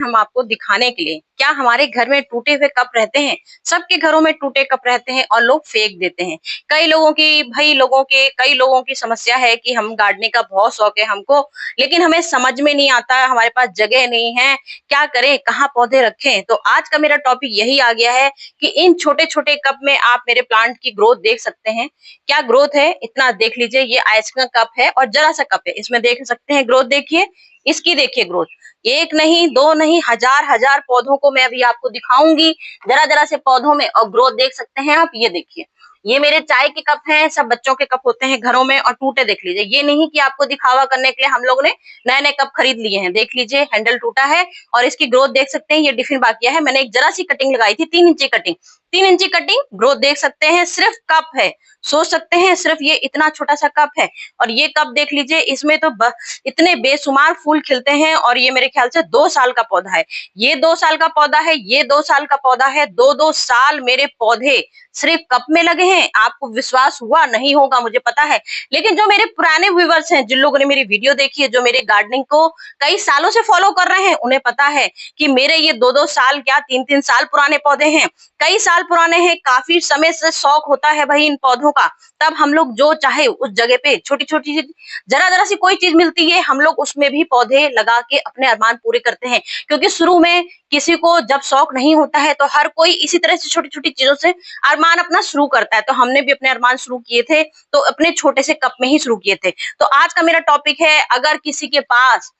हम आपको दिखाने के लिए क्या हमारे घर में टूटे हुए कप रहते हैं। सबके घरों में टूटे कप रहते हैं और लोग फेंक देते हैं। कई लोगों की समस्या है कि हम गार्डनिंग का बहुत शौक है हमको, लेकिन हमें समझ में नहीं आता, हमारे पास जगह नहीं है, क्या करें, कहाँ पौधे रखें। तो आज का मेरा टॉपिक यही आ गया है कि इन छोटे छोटे कप में आप मेरे प्लांट की ग्रोथ देख सकते हैं। क्या ग्रोथ है, इतना देख लीजिए। ये आइस का कप है और जरा सा कप है, इसमें देख सकते हैं ग्रोथ। देखिए, इसकी देखिए ग्रोथ। एक नहीं, दो नहीं, हजार हजार पौधों को मैं अभी आपको दिखाऊंगी जरा जरा से पौधों में, और ग्रोथ देख सकते हैं आप। ये देखिए, ये मेरे चाय के कप हैं, सब बच्चों के कप होते हैं घरों में, और टूटे देख लीजिए। ये नहीं कि आपको दिखावा करने के लिए हम लोग ने नए नए कप खरीद लिए हैं। देख लीजिए, हैंडल टूटा है और इसकी ग्रोथ देख सकते हैं। ये टिफिन बाकिया है, मैंने एक जरा सी कटिंग लगाई थी, 3 इंची कटिंग। 3 इंची कटिंग, ग्रोथ देख सकते हैं। सिर्फ कप है, सोच सकते हैं सिर्फ ये इतना छोटा सा कप है, और ये कप देख लीजिए, इसमें तो इतने बेशुमार फूल खिलते हैं। और ये मेरे ख्याल से 2 साल का पौधा है। ये 2 साल का पौधा है, ये 2 साल का पौधा है। 2 2 साल मेरे पौधे सिर्फ कप में लगे हैं। आपको विश्वास हुआ नहीं होगा, मुझे पता है, लेकिन जो मेरे पुराने व्यूवर्स हैं, जिन लोगों ने मेरी वीडियो देखी है, जो मेरे गार्डनिंग को कई सालों से फॉलो कर रहे हैं, उन्हें पता है कि मेरे ये 2 2 साल क्या 3 3 साल पुराने पौधे हैं। कई साल पुराने हैं, काफी समय से शौक होता है भाई इन पौधों का। तब हम लोग जो चाहे उस जगह पे छोटी छोटी जरा जरा सी कोई चीज मिलती है, हम लोग उसमें भी पौधे लगा के अपने अरमान पूरे करते हैं। क्योंकि शुरू में किसी को जब शौक नहीं होता है तो हर कोई इसी तरह से छोटी छोटी चीजों से अरमान अपना शुरू करता है। तो हमने भी अपने अरमान शुरू किए थे, तो अपने छोटे से कप में ही शुरू किए थे। तो आज का मेरा टॉपिक है, अगर किसी के पास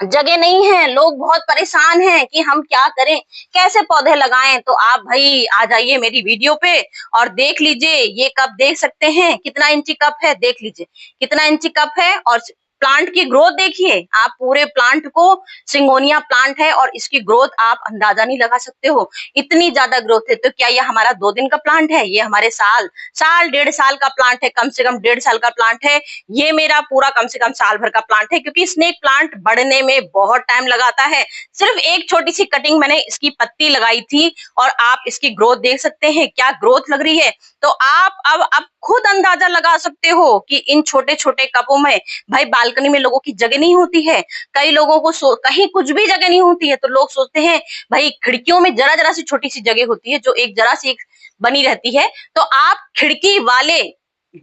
जगह नहीं है, लोग बहुत परेशान हैं कि हम क्या करें, कैसे पौधे लगाएं, तो आप भाई आ जाइए मेरी वीडियो पे और देख लीजिए। ये कप देख सकते हैं, कितना इंची कप है, देख लीजिए कितना इंची कप है। और प्लांट की ग्रोथ देखिए आप, पूरे प्लांट को, सिंगोनिया प्लांट है और इसकी ग्रोथ आप अंदाजा नहीं लगा सकते हो, इतनी ज्यादा ग्रोथ है। तो क्या ये हमारा 2 दिन का प्लांट है? ये हमारे साल 1.5 साल का प्लांट है, कम से कम 1.5 साल का प्लांट है। ये मेरा पूरा कम से कम साल भर का प्लांट है, क्योंकि स्नेक प्लांट बढ़ने में बहुत टाइम लगाता है। सिर्फ एक छोटी सी कटिंग मैंने इसकी पत्ती लगाई थी, और आप इसकी ग्रोथ देख सकते हैं, क्या ग्रोथ लग रही है। तो आप अब खुद अंदाजा लगा सकते हो कि इन छोटे छोटे कपों में, भाई बालकनी में लोगों की जगह नहीं होती है, कई लोगों को कहीं कुछ भी जगह नहीं होती है, तो लोग सोचते हैं भाई खिड़कियों में जरा जरा सी छोटी सी जगह होती है, जो एक जरा सी बनी रहती है। तो आप खिड़की वाले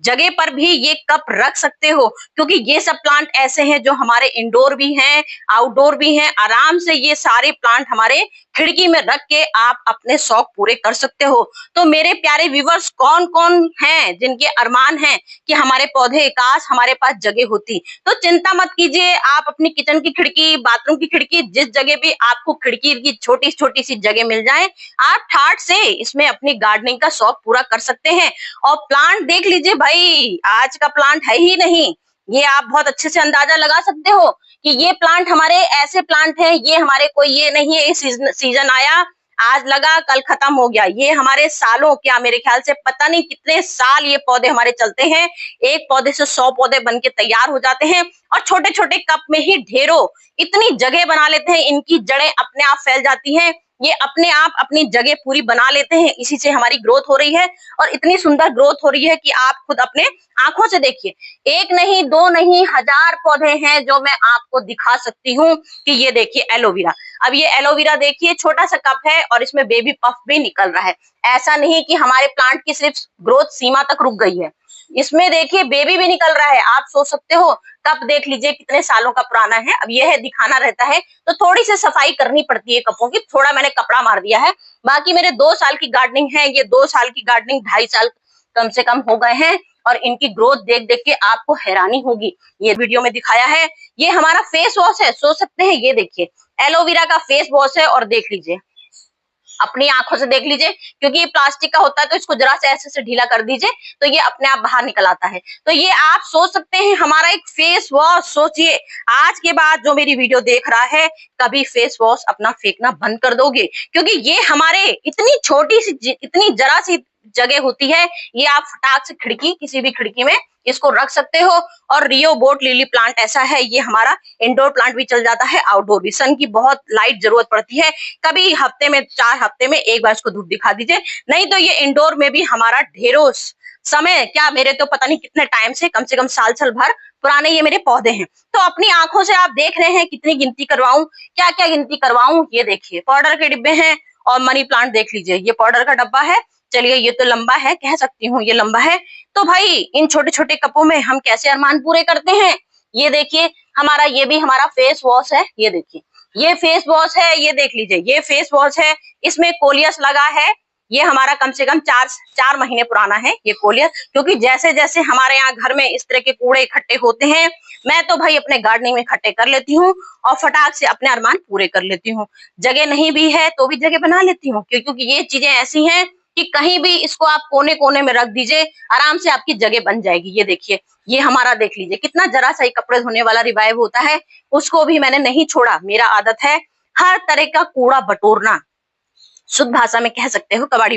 जगह पर भी ये कप रख सकते हो, क्योंकि ये सब प्लांट ऐसे हैं जो हमारे इंडोर भी हैं, आउटडोर भी हैं। आराम से ये सारे प्लांट हमारे खिड़की में रख के आप अपने शौक पूरे कर सकते हो। तो मेरे प्यारे व्यूवर्स, कौन कौन हैं जिनके अरमान हैं कि हमारे पौधे, काश हमारे पास जगह होती, तो चिंता मत कीजिए। आप अपनी किचन की खिड़की, बाथरूम की खिड़की, जिस जगह भी आपको खिड़की की छोटी छोटी सी जगह मिल जाए, आप ठाट से इसमें अपनी गार्डनिंग का शौक पूरा कर सकते हैं। और प्लांट देख लीजिए भाई, आज का प्लांट है ही नहीं, ये आप बहुत अच्छे से अंदाजा लगा सकते हो कि ये प्लांट हमारे ऐसे प्लांट हैं, ये हमारे कोई ये नहीं है सीजन आया, आज लगा कल खत्म हो गया। ये हमारे सालों, क्या मेरे ख्याल से पता नहीं कितने साल ये पौधे हमारे चलते हैं। एक पौधे से 100 पौधे बन के तैयार हो जाते हैं, और छोटे छोटे कप में ही ढेरों इतनी जगह बना लेते हैं, इनकी जड़ें अपने आप फैल जाती हैं, ये अपने आप अपनी जगह पूरी बना लेते हैं। इसी से हमारी ग्रोथ हो रही है, और इतनी सुंदर ग्रोथ हो रही है कि आप खुद अपने आंखों से देखिए। एक नहीं, दो नहीं, हजार पौधे हैं जो मैं आपको दिखा सकती हूँ। कि ये देखिए एलोवेरा, अब ये एलोवेरा देखिए, छोटा सा कप है और इसमें बेबी पफ भी निकल रहा है। ऐसा नहीं कि हमारे प्लांट की सिर्फ ग्रोथ सीमा तक रुक गई है, इसमें देखिए बेबी भी निकल रहा है। आप सोच सकते हो, कप देख लीजिए कितने सालों का पुराना है। अब यह है दिखाना रहता है, तो थोड़ी सी सफाई करनी पड़ती है कपों की, थोड़ा मैंने कपड़ा मार दिया है। बाकी मेरे 2 साल की गार्डनिंग है, ये 2 साल की गार्डनिंग 2.5 साल कम से कम हो गए हैं, और इनकी ग्रोथ देख देख के आपको हैरानी होगी। ये वीडियो में दिखाया है, ये हमारा फेस वॉश है, सोच सकते हैं। ये देखिए एलोवेरा का फेस वॉश है, और देख लीजिए, अपनी आंखों से देख लीजिए, क्योंकि ये प्लास्टिक का होता है, तो इसको जरा से ऐसे से ढीला कर दीजिए तो ये अपने आप बाहर निकल आता है। तो ये आप सोच सकते हैं हमारा एक फेस वॉश। सोचिए, आज के बाद जो मेरी वीडियो देख रहा है, कभी फेस वॉश अपना फेंकना बंद कर दोगे, क्योंकि ये हमारे इतनी छोटी सी, इतनी जरा सी जगह होती है, ये आप फटाक से खिड़की, किसी भी खिड़की में इसको रख सकते हो। और रियो बोट लिली प्लांट ऐसा है, ये हमारा इंडोर प्लांट भी चल जाता है, आउटडोर भी। सन की बहुत लाइट जरूरत पड़ती है, कभी हफ्ते में 4 हफ्ते में एक बार इसको धूप दिखा दीजिए, नहीं तो ये इंडोर में भी हमारा ढेरों समय क्या, मेरे तो पता नहीं कितने टाइम से कम साल भर पुराने ये मेरे पौधे हैं। तो अपनी आंखों से आप देख रहे हैं कितनी गिनती करवाऊं, क्या क्या गिनती करवाऊं। ये देखिए पाउडर के डिब्बे हैं और मनी प्लांट देख लीजिए, ये पाउडर का डब्बा है। चलिए ये तो लंबा है, कह सकती हूँ ये लंबा है। तो भाई इन छोटे छोटे कपों में हम कैसे अरमान पूरे करते हैं। ये देखिए हमारा, ये भी हमारा फेस वॉश है। ये देखिए ये फेस वॉश है, ये देख लीजिए ये फेस वॉश है, इसमें कोलियस लगा है। ये हमारा कम से कम 4 महीने पुराना है ये कोलियस, क्योंकि जैसे जैसे हमारे यहाँ घर में इस तरह के कूड़े इकट्ठे होते हैं, मैं तो भाई अपने गार्डनिंग में इकट्ठे कर लेती हूँ और फटाक से अपने अरमान पूरे कर लेती हूँ। जगह नहीं भी है तो भी जगह बना लेती हूँ, क्योंकि ये चीजें ऐसी हैं कि कहीं भी इसको आप कोने कोने में रख दीजिए, आराम से आपकी जगह बन जाएगी। ये देखिए ये हमारा देख लीजिए कितना जरा सा ही कपड़े धोने वाला रिवाइव होता है, उसको भी मैंने नहीं छोड़ा। मेरा आदत है हर तरह का कूड़ा बटोरना, शुद्ध भाषा में कह सकते हो कबाड़ी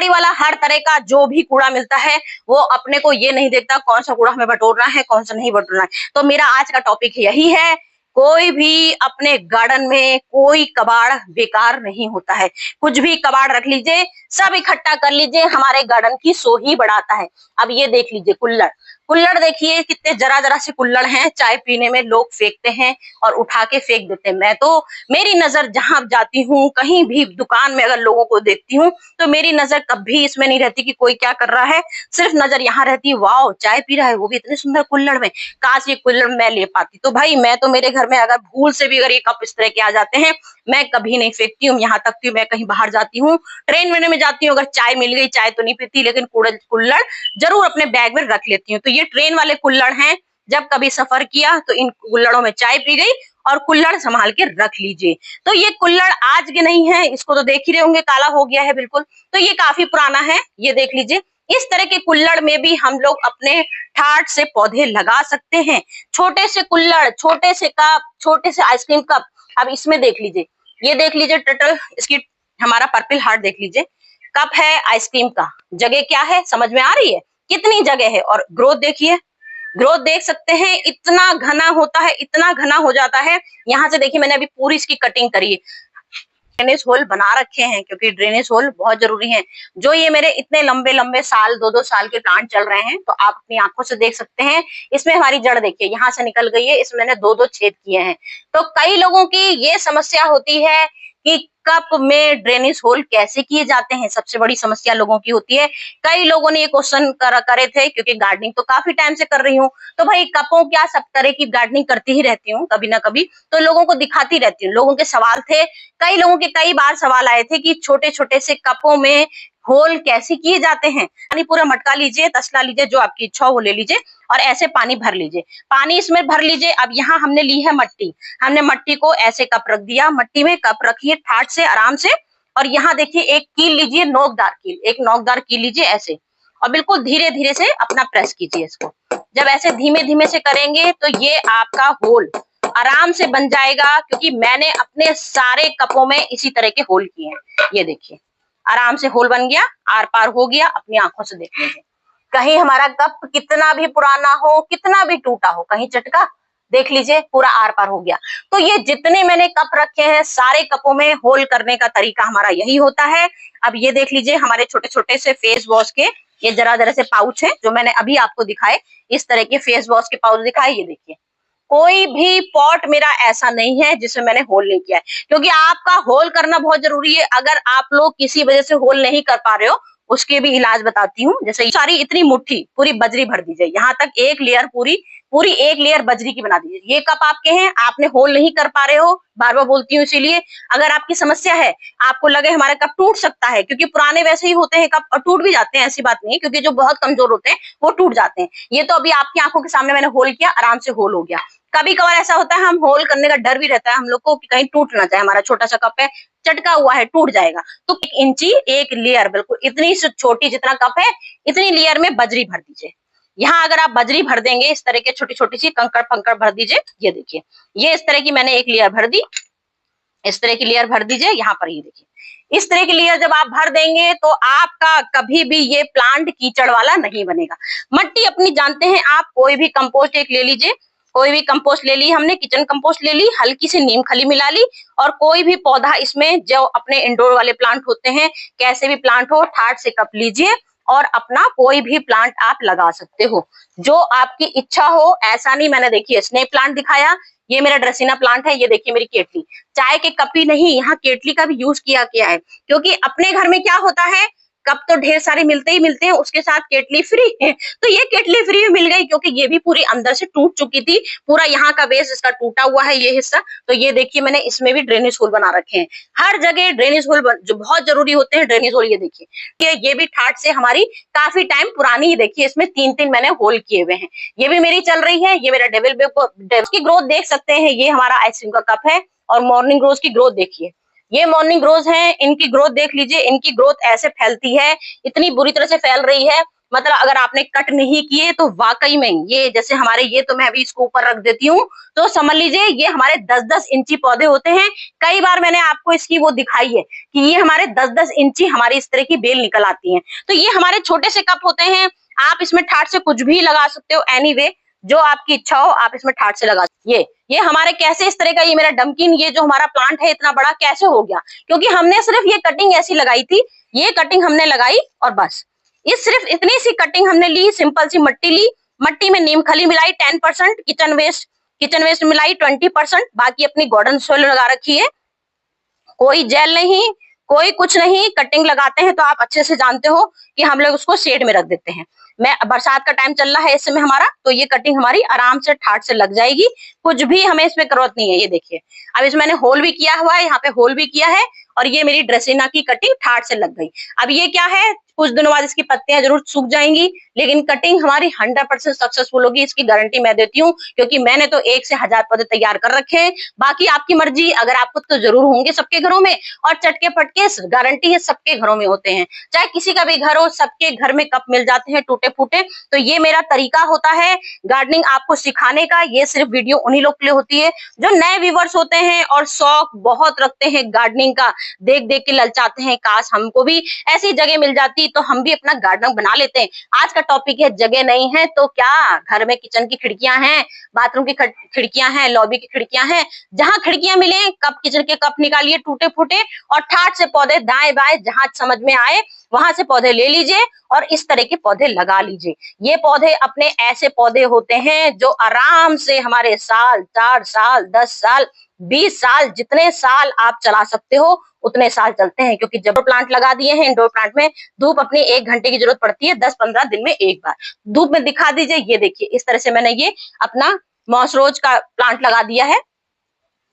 वाला हर तरह का जो भी कूड़ा मिलता है वो अपने को ये नहीं देखता कौन सा कूड़ा हमें बटोरना है कौन सा नहीं बटोरना है। तो मेरा आज का टॉपिक यही है, कोई भी अपने गार्डन में कोई कबाड़ बेकार नहीं होता है। कुछ भी कबाड़ रख लीजिए, सब इकट्ठा कर लीजिए, हमारे गार्डन की शो ही बढ़ाता है। अब ये देख लीजिए कुल्हड़, कुल्हड़ देखिए कितने जरा जरा से कुल्हड़ हैं, चाय पीने में लोग फेंकते हैं और उठा के फेंक देते हैं। मैं तो, मेरी नजर जहां जाती हूँ, कहीं भी दुकान में अगर लोगों को देखती हूँ तो मेरी नजर कभी इसमें नहीं रहती कि कोई क्या कर रहा है, सिर्फ नजर यहाँ रहती है वाओ चाय पी रहा है वो भी इतने सुंदर कुल्हड़ में, काश ये कुल्हड़ मैं ले पाती। तो भाई मैं तो, मेरे घर में अगर भूल से भी अगर ये कप इस तरह के आ जाते हैं, मैं कभी नहीं फेंकती हूँ। यहाँ तक कि मैं कहीं बाहर जाती हूँ, ट्रेन वेन में जाती हूँ, अगर चाय मिल गई, चाय तो नहीं पीती लेकिन कुल्हड़ जरूर अपने बैग में रख लेती हूँ। तो ये ट्रेन वाले कुल्हड़ हैं, जब कभी सफर किया तो इन कुल्हड़ों में चाय पी गई और कुल्हड़ संभाल के रख लीजिए। तो ये कुल्हड़ आज के नहीं है, इसको तो देख ही रहे होंगे काला हो गया है बिल्कुल, तो ये काफी पुराना है। ये देख लीजिए इस तरह के कुल्हड़ में भी हम लोग अपने ठाट से पौधे लगा सकते हैं। छोटे से कुल्हड़, छोटे से कप, छोटे से आइसक्रीम कप। अब इसमें देख लीजिए, ये देख लीजिए टोटल इसकी, हमारा पर्पल हार्ट देख लीजिए, कप है आइसक्रीम का, जगह क्या है समझ में आ रही है, कितनी जगह है। और ग्रोथ देखिए, ग्रोथ देख सकते हैं, इतना घना होता है, इतना घना हो जाता है। यहाँ से देखिए मैंने अभी पूरी इसकी कटिंग करी है, ड्रेनेज होल बना रखे हैं क्योंकि ड्रेनेज होल बहुत जरूरी है। जो ये मेरे इतने लंबे लंबे साल 2-2 साल के प्लांट चल रहे हैं, तो आप अपनी आंखों से देख सकते हैं। इसमें हमारी जड़ देखिए यहाँ से निकल गई है, इसमें मैंने 2-2 छेद किए हैं। तो कई लोगों की ये समस्या होती है कि कप में ड्रेनेज होल कैसे किए जाते हैं, सबसे बड़ी समस्या लोगों की होती है। कई लोगों ने ये क्वेश्चन करे थे, क्योंकि गार्डनिंग तो काफी टाइम से कर रही हूँ, तो भाई कपों क्या सब तरह की गार्डनिंग करती ही रहती हूँ कभी ना कभी, तो लोगों को दिखाती रहती हूँ। लोगों के सवाल थे, कई लोगों के कई बार सवाल आए थे कि छोटे छोटे से कपों में होल कैसे किए जाते हैं। पानी पूरा मटका लीजिए, तसला लीजिए, जो आपकी इच्छा हो वो ले लीजिए और ऐसे पानी भर लीजिए, पानी इसमें भर लीजिए। अब यहाँ हमने ली है मट्टी, हमने मट्टी को ऐसे कप रख दिया, मट्टी में कप रखिए ठाट से आराम से, और यहाँ देखिए एक कील लीजिए, नोकदार कील, एक नोकदार कील लीजिए ऐसे, और बिल्कुल धीरे धीरे से अपना प्रेस कीजिए इसको। जब ऐसे धीमे धीमे से करेंगे तो ये आपका होल आराम से बन जाएगा, क्योंकि मैंने अपने सारे कपों में इसी तरह के होल किए हैं। ये देखिए आराम से होल बन गया, आर पार हो गया, अपनी आंखों से देख लीजिए। कहीं हमारा कप कितना भी पुराना हो, कितना भी टूटा हो, कहीं चटका, देख लीजिए पूरा आर पार हो गया। तो ये जितने मैंने कप रखे हैं, सारे कपों में होल करने का तरीका हमारा यही होता है। अब ये देख लीजिए हमारे छोटे छोटे से फेस वॉश के ये जरा जरा से पाउच है, जो मैंने अभी आपको दिखाए, इस तरह के फेस वॉश के पाउच दिखाए। ये देखिए कोई भी पॉट मेरा ऐसा नहीं है जिसमें मैंने होल नहीं किया है, क्योंकि आपका होल करना बहुत जरूरी है। अगर आप लोग किसी वजह से होल नहीं कर पा रहे हो, उसके भी इलाज बताती हूँ। जैसे सारी इतनी मुट्ठी पूरी बजरी भर दीजिए, यहाँ तक एक लेयर पूरी एक लेयर बजरी की बना दीजिए। ये कप आपके हैं, आपने होल नहीं कर पा रहे हो, बार बार बोलती हूँ इसीलिए। अगर आपकी समस्या है, आपको लगे हमारा कप टूट सकता है, क्योंकि पुराने वैसे ही होते हैं कप और टूट भी जाते हैं, ऐसी बात नहीं है, क्योंकि जो बहुत कमजोर होते हैं वो टूट जाते हैं। ये तो अभी आपकी आंखों के सामने मैंने होल किया, आराम से होल हो गया। कभी कभार ऐसा होता है हम होल करने का डर भी रहता है हम लोग को कि कहीं टूट ना जाए, हमारा छोटा सा कप है, चटका हुआ है, टूट जाएगा। तो 1 इंची एक लेयर, बिल्कुल इतनी छोटी जितना कप है इतनी लेयर में बजरी भर दीजिए। यहाँ अगर आप बजरी भर देंगे, इस तरह के छोटी छोटी सी कंकड़ पंकड़ भर दीजिए। ये देखिए ये इस तरह की मैंने एक लेयर भर दी, इस तरह की लेयर भर दीजिए। यहाँ पर ये देखिए इस तरह की लेयर जब आप भर देंगे तो आपका कभी भी ये प्लांट कीचड़ वाला नहीं बनेगा। मट्टी अपनी जानते हैं आप, कोई भी कंपोस्ट एक ले लीजिए, कोई भी कंपोस्ट ले ली, हमने किचन कंपोस्ट ले ली, हल्की सी नीम खली मिला ली, और कोई भी पौधा इसमें जो अपने इंडोर वाले प्लांट होते हैं, कैसे भी प्लांट हो, ठाट से कप लीजिए और अपना कोई भी प्लांट आप लगा सकते हो, जो आपकी इच्छा हो। ऐसा नहीं, मैंने देखिए स्नेक प्लांट दिखाया, ये मेरा ड्रेसिना प्लांट है, ये देखिए मेरी केटली। चाय के कप ही नहीं, यहाँ केटली का भी यूज किया गया है, क्योंकि अपने घर में क्या होता है, कप तो ढेर सारे मिलते ही मिलते हैं, उसके साथ केटली फ्री है। तो ये केटली फ्री मिल गई, क्योंकि ये भी पूरी अंदर से टूट चुकी थी, पूरा यहाँ का बेस इसका टूटा हुआ है ये हिस्सा। तो ये देखिए मैंने इसमें भी ड्रेनेज होल बना रखे हैं। हर जगह ड्रेनेज होल जो बहुत जरूरी होते हैं, ड्रेनेज होल ये देखिए, ये भी ठाट से हमारी काफी टाइम पुरानी ही, देखिए इसमें 3-3 मैंने होल किए हुए हैं। ये भी मेरी चल रही है, ये मेरा डेविल की ग्रोथ देख सकते हैं, ये हमारा आइसक्रीम का कप है। और मॉर्निंग रोज की ग्रोथ देखिए, ये मॉर्निंग रोज है, इनकी ग्रोथ देख लीजिए, इनकी ग्रोथ ऐसे फैलती है, इतनी बुरी तरह से फैल रही है, मतलब अगर आपने कट नहीं किए तो वाकई में ये जैसे हमारे, ये तो मैं अभी इसको ऊपर रख देती हूँ, तो समझ लीजिए ये हमारे 10-10 इंची पौधे होते हैं। कई बार मैंने आपको इसकी वो दिखाई है कि ये हमारे 10-10 इंची हमारी इस तरह की बेल निकल आती है। तो ये हमारे छोटे से कप होते हैं, आप इसमें ठाट से कुछ भी लगा सकते हो, एनीवे जो आपकी इच्छा हो आप इसमें ठाट से लगा। ये हमारे कैसे इस तरह का, ये मेरा डमकिन, ये जो हमारा प्लांट है इतना बड़ा कैसे हो गया, क्योंकि हमने सिर्फ ये कटिंग ऐसी लगाई थी, ये कटिंग हमने लगाई और बस, इस सिर्फ इतनी सी कटिंग हमने ली, सिंपल सी मट्टी ली, मट्टी में नीम खली मिलाई 10%, किचन वेस्ट मिलाई 20%, बाकी अपनी गार्डन सॉइल लगा रखी है। कोई जेल नहीं, कोई कुछ नहीं, कटिंग लगाते हैं तो आप अच्छे से जानते हो कि हम लोग उसको शेड में रख देते हैं। मैं बरसात का टाइम चल रहा है इस समय हमारा, तो ये कटिंग हमारी आराम से ठाट से लग जाएगी, कुछ भी हमें इसमें जरूरत नहीं है। ये देखिए अब इसमें मैंने होल भी किया हुआ है, यहाँ पे होल भी किया है, और ये मेरी ड्रेसिना की कटिंग ठाट से लग गई। अब ये क्या है, कुछ दिनों बाद इसकी पत्तियां जरूर सूख जाएंगी, लेकिन कटिंग हमारी 100% सक्सेसफुल होगी, इसकी गारंटी मैं देती हूँ, क्योंकि मैंने तो 1 से 1000 पौधे तैयार कर रखे हैं। बाकी आपकी मर्जी, अगर आपको तो जरूर होंगे सबके घरों में, और चटके पटके गारंटी है सबके घरों में होते हैं, चाहे किसी का भी घर हो, सबके घर में कप मिल जाते हैं टूटे फूटे। तो ये मेरा तरीका होता है गार्डनिंग आपको सिखाने का। ये सिर्फ वीडियो उन्हीं लोग के लिए होती है जो नए व्यूवर्स होते हैं और शौक बहुत रखते हैं गार्डनिंग का, देख देख के ललचाते हैं, काश हमको भी ऐसी जगह मिल जाती तो हम भी अपना गार्डन बना लेते हैं। आज का टॉपिक है जगह नहीं है तो क्या, घर में किचन की खिड़कियां हैं, बाथरूम की खिड़कियां हैं, लॉबी की खिड़कियां हैं, जहां खिड़कियां मिले कप, किचन के कप निकालिए टूटे फूटे, और ठाट से पौधे दाएं बाएं जहां समझ में आए वहां से पौधे ले लीजिए और इस तरह के पौधे लगा लीजिए। ये पौधे अपने ऐसे पौधे होते हैं जो आराम से हमारे साल, 4 साल, 10 साल, 20 साल, जितने साल आप चला सकते हो उतने साल चलते हैं, क्योंकि जब प्लांट लगा दिए हैं, इंडोर प्लांट में धूप अपनी 1 घंटे की जरूरत पड़ती है, 10-15 दिन में एक बार धूप में दिखा दीजिए। ये देखिए इस तरह से मैंने ये अपना मॉस रोज का प्लांट लगा दिया है,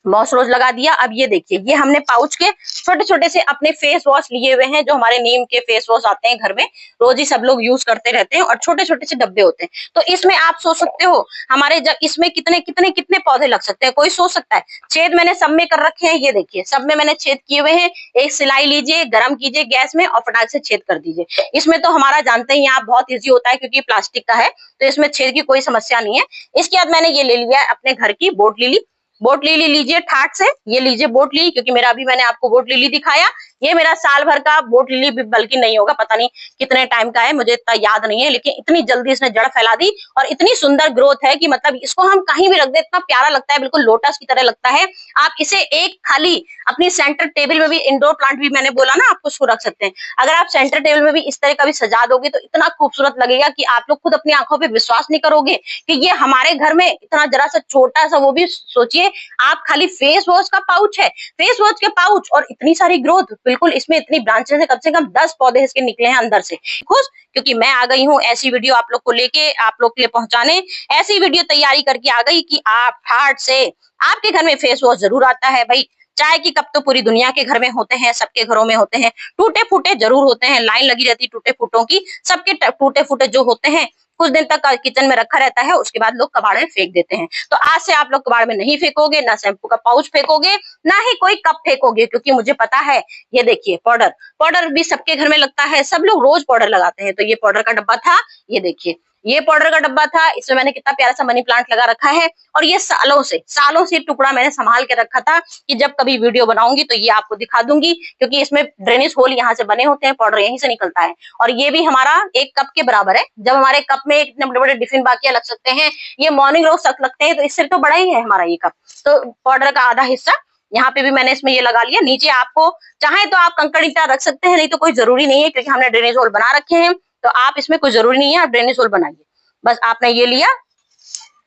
मॉस रोज लगा दिया। अब ये देखिए ये हमने पाउच के छोटे छोटे से अपने फेस वॉश लिए हुए हैं, जो हमारे नीम के फेस वॉश आते हैं घर में, रोज ही सब लोग यूज करते रहते हैं, और छोटे छोटे से डब्बे होते हैं। तो इसमें आप सोच सकते हो हमारे जब इसमें कितने कितने कितने पौधे लग सकते हैं, कोई सोच सकता है। छेद मैंने सब में कर रखे हैं, ये देखिए सब में मैंने छेद किए हुए हैं। एक सिलाई लीजिए, गर्म कीजिए गैस में और फटाक से छेद कर दीजिए। इसमें तो हमारा जानते ही आप बहुत ईजी होता है, क्योंकि प्लास्टिक का है तो इसमें छेद की कोई समस्या नहीं है। इसके बाद मैंने ये ले लिया है अपने घर की बोट लिली, बोट लिली लीजिए ठाट से, ये लीजिए बोट लिली, क्योंकि मेरा अभी मैंने आपको बोट लिली दिखाया, ये मेरा साल भर का बोट लिली भी बल्कि नहीं होगा, पता नहीं कितने टाइम का है, मुझे इतना याद नहीं है, लेकिन इतनी जल्दी इसने जड़ फैला दी और इतनी सुंदर ग्रोथ है कि मतलब इसको हम कहीं भी रख दे इतना प्यारा लगता है, बिल्कुल लोटस की तरह लगता है। आप इसे एक खाली अपनी सेंटर टेबल में भी, इंडोर प्लांट भी मैंने बोला ना आपको, उसको रख सकते हैं। अगर आप सेंटर टेबल में भी इस तरह का भी सजा दोगे तो इतना खूबसूरत लगेगा कि आप लोग खुद अपनी आंखों पे विश्वास नहीं करोगे कि ये हमारे घर में इतना जरा सा छोटा सा, वो भी सोचिए आप खाली फेस वॉश का पाउच है, फेस वॉश के पाउच और इतनी सारी ग्रोथ, बिल्कुल इसमें इतनी ब्रांचेस है, कम से कम 10 पौधे इसके निकले हैं अंदर से। खुश क्योंकि मैं आ गई हूँ ऐसी वीडियो आप लोग को लेके, आप लोग के लिए पहुंचाने, ऐसी वीडियो तैयारी करके आ गई कि आप ठाट से, आपके घर में फेस वॉश जरूर आता है भाई। चाय की कप तो पूरी दुनिया के घर में होते हैं, सबके घरों में होते हैं, टूटे फूटे जरूर होते हैं, लाइन लगी रहती है टूटे फूटों की, सबके टूटे फूटे जो होते हैं कुछ दिन तक किचन में रखा रहता है, उसके बाद लोग कबाड़ में फेंक देते हैं। तो आज से आप लोग कबाड़ में नहीं फेंकोगे, ना शैम्पू का पाउच फेंकोगे, ना ही कोई कप फेंकोगे, क्योंकि मुझे पता है। ये देखिए पाउडर, पाउडर भी सबके घर में लगता है, सब लोग रोज पाउडर लगाते हैं। तो ये पाउडर का डब्बा था, ये देखिए ये पाउडर का डब्बा था, इसमें मैंने कितना प्यारा सा मनी प्लांट लगा रखा है, और ये सालों से टुकड़ा मैंने संभाल के रखा था कि जब कभी वीडियो बनाऊंगी तो ये आपको दिखा दूंगी, क्योंकि इसमें ड्रेनेज होल यहाँ से बने होते हैं, पाउडर यहीं से निकलता है। और ये भी हमारा एक कप के बराबर है, जब हमारे कप में इतने बड़े बड़े टिफिन बाकियां लग सकते हैं, ये मॉर्निंग रोज तक लगते हैं, तो इससे तो बड़ा ही है हमारा ये कप। तो पाउडर का आधा हिस्सा यहाँ पे भी मैंने इसमें ये लगा लिया। नीचे आपको चाहे तो आप कंकड़ ईंटा रख सकते हैं, नहीं तो कोई जरूरी नहीं है, क्योंकि हमने ड्रेनेज होल बना रखे हैं। तो आप इसमें कोई जरूरी नहीं है आप ड्रेनेज होल बनाइए। बस आपने ये लिया,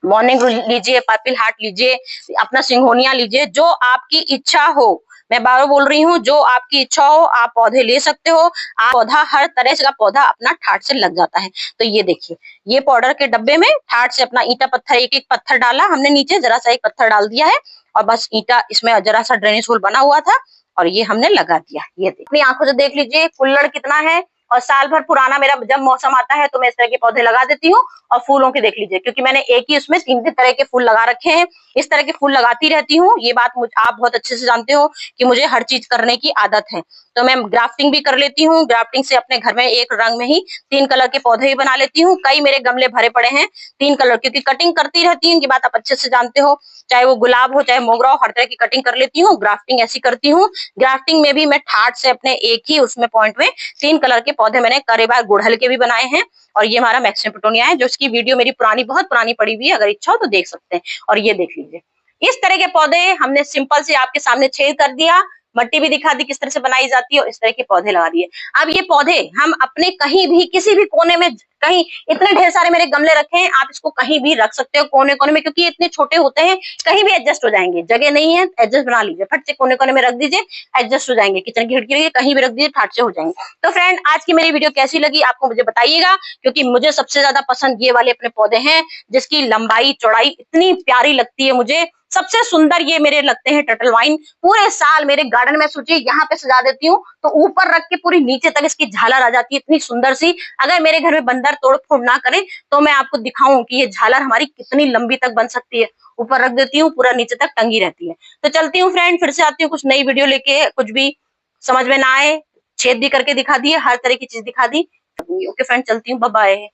मॉर्निंग लीजिए, पर्पल हार्ट लीजिए, अपना सिंघोनिया लीजिए, जो आपकी इच्छा हो। मैं बार बार बोल रही हूँ, जो आपकी इच्छा हो आप पौधे ले सकते हो। आप पौधा, हर तरह से का पौधा अपना ठाट से लग जाता है। तो ये देखिए, ये पाउडर के डब्बे में ठाट से अपना ईंटा पत्थर, एक एक पत्थर डाला हमने, नीचे जरा सा एक पत्थर डाल दिया है और बस ईंटा, इसमें जरा सा ड्रेनेज होल बना हुआ था और ये हमने लगा दिया। ये अपनी आंखों से देख लीजिए कुल्हड़ कितना है, और साल भर पुराना मेरा जब मौसम आता है तो मैं इस तरह के पौधे लगा देती हूँ। और फूलों की देख लीजिए, क्योंकि मैंने एक ही उसमें 3 तरह के फूल लगा रखे हैं, इस तरह के फूल लगाती रहती हूँ। ये बात आप बहुत अच्छे से जानते हो कि मुझे हर चीज करने की आदत है। तो मैं ग्राफ्टिंग भी कर लेती हूँ, ग्राफ्टिंग से अपने घर में एक रंग में ही 3 कलर के पौधे भी बना लेती हूँ। कई मेरे गमले भरे पड़े हैं 3 कलर, क्योंकि कटिंग करती रहती हूँ, ये बात आप अच्छे से जानते हो। चाहे वो गुलाब हो चाहे मोगरा हो, हर तरह की कटिंग कर लेती हूँ। ग्राफ्टिंग ऐसी करती हूँ। ग्राफ्टिंग में भी मैं ठाट से अपने एक ही उसमें पॉइंट में 3 कलर के पौधे मैंने कई बार गुड़हल के भी बनाए हैं। और ये हमारा मैक्सिमम पिटोनिया है, जो इसकी वीडियो मेरी पुरानी, बहुत पुरानी पड़ी हुई है, अगर इच्छा हो तो देख सकते हैं। और ये देख लीजिए, इस तरह के पौधे हमने सिंपल से आपके सामने छेद कर दिया, मट्टी भी दिखा दी किस तरह से बनाई जाती है, और इस तरह के पौधे लगा दिए। अब ये पौधे हम अपने कहीं भी, किसी भी कोने में, कहीं, इतने ढेर सारे मेरे गमले रखे हैं, आप इसको कहीं भी रख सकते हो कोने कोने में, क्योंकि ये इतने छोटे होते हैं कहीं भी एडजस्ट हो जाएंगे। जगह नहीं है एडजस्ट बना लीजिए, फट से कोने कोने में रख दीजिए, एडजस्ट हो जाएंगे। किचन की खिड़की लगी कहीं भी रख दीजिए, ठाट से हो जाएंगे। तो फ्रेंड, आज की मेरी वीडियो कैसी लगी आपको मुझे बताइएगा, क्योंकि मुझे सबसे ज्यादा पसंद ये वाले अपने पौधे हैं, जिसकी लंबाई चौड़ाई इतनी प्यारी लगती है मुझे। सबसे सुंदर ये मेरे लगते हैं टर्टल वाइन। पूरे साल मेरे गार्डन में सोचिए यहाँ पे सजा देती हूँ, तो ऊपर रख के पूरी नीचे तक इसकी झालर आ जाती है, इतनी सुंदर सी। अगर मेरे घर में बंदर तोड़ फोड़ ना करे तो मैं आपको दिखाऊं कि ये झालर हमारी कितनी लंबी तक बन सकती है। ऊपर रख देती हूँ, पूरा नीचे तक टंगी रहती है। तो चलती हूँ फ्रेंड, फिर से आती हूँ कुछ नई वीडियो लेके। कुछ भी समझ में ना आए, छेद भी करके दिखा दिए, हर तरह की चीज दिखा दी। ओके फ्रेंड, चलती हूँ, बाय बाय।